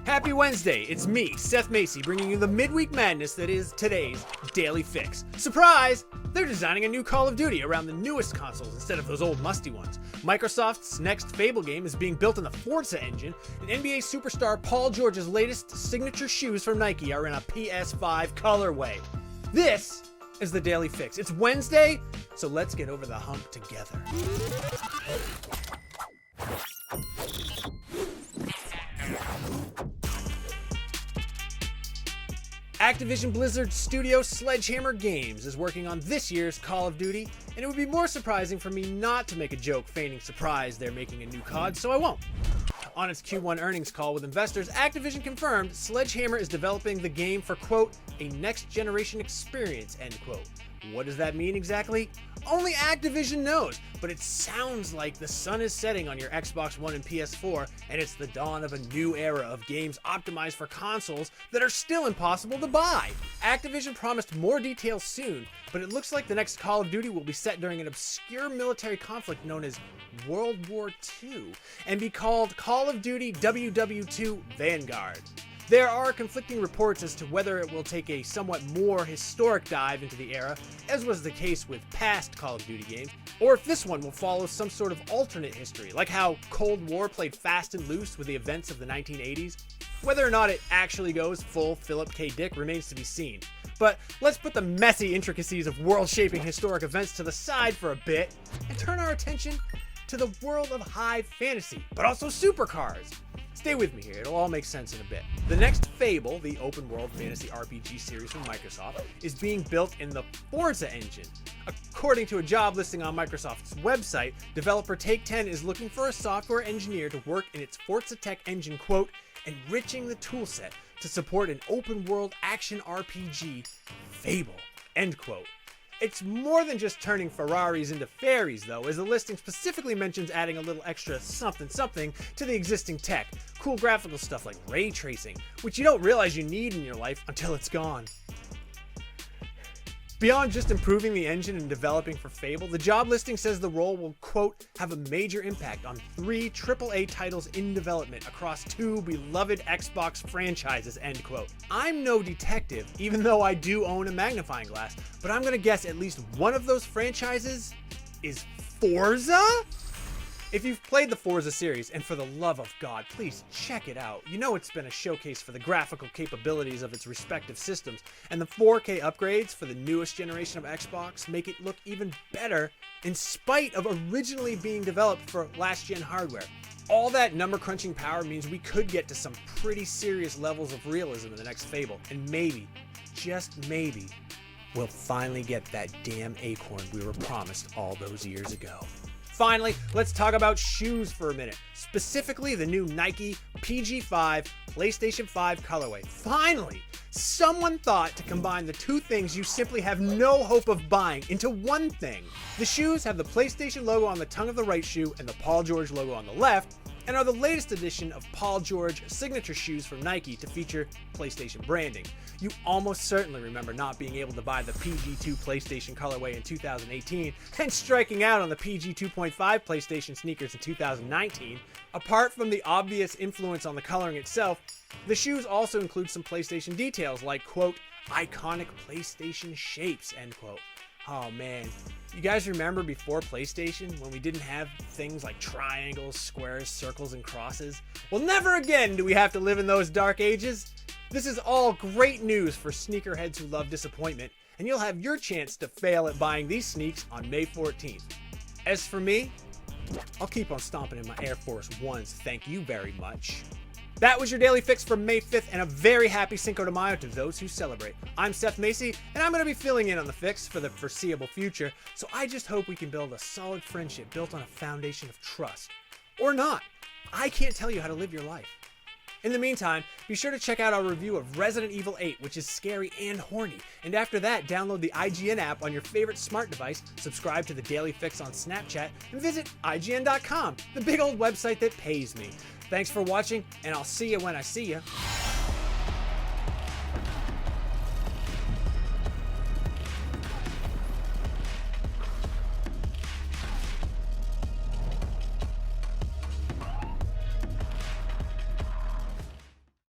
Happy Wednesday, it's me, Seth Macy, bringing you the midweek madness that is today's Daily Fix. Surprise! They're designing a new Call of Duty around the newest consoles instead of those old musty ones. Microsoft's next Fable game is being built in the Forza Engine, and NBA superstar Paul George's latest signature shoes from Nike are in a PS5 colorway. This is the Daily Fix. It's Wednesday, so let's get over the hump together. Activision Blizzard studio SledgeHammer Games is working on this year's Call of Duty, and it would be more surprising for me not to make a joke feigning surprise they're making a new COD, so I won't. On its Q1 earnings call with investors, Activision confirmed SledgeHammer is developing the game for, quote, a next-generation experience, end quote. What does that mean exactly? Only Activision knows, but it sounds like the sun is setting on your Xbox One and PS4, and it's the dawn of a new era of games optimized for consoles that are still impossible to buy. Activision promised more details soon, but it looks like the next Call of Duty will be set during an obscure military conflict known as World War II, and be called Call of Duty WW2 Vanguard. There are conflicting reports as to whether it will take a somewhat more historic dive into the era, as was the case with past Call of Duty games, or if this one will follow some sort of alternate history, like how Cold War played fast and loose with the events of the 1980s. Whether or not it actually goes full Philip K. Dick remains to be seen. But let's put the messy intricacies of world-shaping historic events to the side for a bit, and turn our attention to the world of high fantasy, but also supercars. Stay with me here, it'll all make sense in a bit. The next Fable, the open-world fantasy RPG series from Microsoft, is being built in the Forza Engine. According to a job listing on Microsoft's website, developer Take-10 is looking for a software engineer to work in its Forza Tech engine, quote, enriching the toolset to support an open-world action RPG, Fable, end quote. It's more than just turning Ferraris into fairies, though, as the listing specifically mentions adding a little extra something to the existing tech. Cool graphical stuff like ray tracing, which you don't realize you need in your life until it's gone. Beyond just improving the engine and developing for Fable, the job listing says the role will, quote, have a major impact on 3 AAA titles in development across 2 beloved Xbox franchises, end quote. I'm no detective, even though I do own a magnifying glass, but I'm gonna guess at least one of those franchises is Forza? If you've played the Forza series, and for the love of God, please check it out. You know it's been a showcase for the graphical capabilities of its respective systems, and the 4K upgrades for the newest generation of Xbox make it look even better in spite of originally being developed for last-gen hardware. All that number-crunching power means we could get to some pretty serious levels of realism in the next Fable, and maybe, just maybe, we'll finally get that damn acorn we were promised all those years ago. Finally, let's talk about shoes for a minute, specifically the new Nike PG5 PlayStation 5 colorway. Finally, someone thought to combine the two things you simply have no hope of buying into one thing. The shoes have the PlayStation logo on the tongue of the right shoe and the Paul George logo on the left, and are the latest edition of Paul George signature shoes from Nike to feature PlayStation branding. You almost certainly remember not being able to buy the PG2 PlayStation colorway in 2018 and striking out on the PG 2.5 PlayStation sneakers in 2019. Apart from the obvious influence on the coloring itself, the shoes also include some PlayStation details like, quote, iconic PlayStation shapes, end quote. Oh man, you guys remember before PlayStation when we didn't have things like triangles, squares, circles, and crosses? Well, never again do we have to live in those dark ages. This is all great news for sneakerheads who love disappointment, and you'll have your chance to fail at buying these sneaks on May 14th. As for me, I'll keep on stomping in my Air Force Ones, thank you very much. That was your Daily Fix for May 5th, and a very happy Cinco de Mayo to those who celebrate. I'm Seth Macy, and I'm going to be filling in on the Fix for the foreseeable future, so I just hope we can build a solid friendship built on a foundation of trust. Or not. I can't tell you how to live your life. In the meantime, be sure to check out our review of Resident Evil 8, which is scary and horny. And after that, download the IGN app on your favorite smart device, subscribe to the Daily Fix on Snapchat, and visit IGN.com, the big old website that pays me. Thanks for watching, and I'll see you when I see you.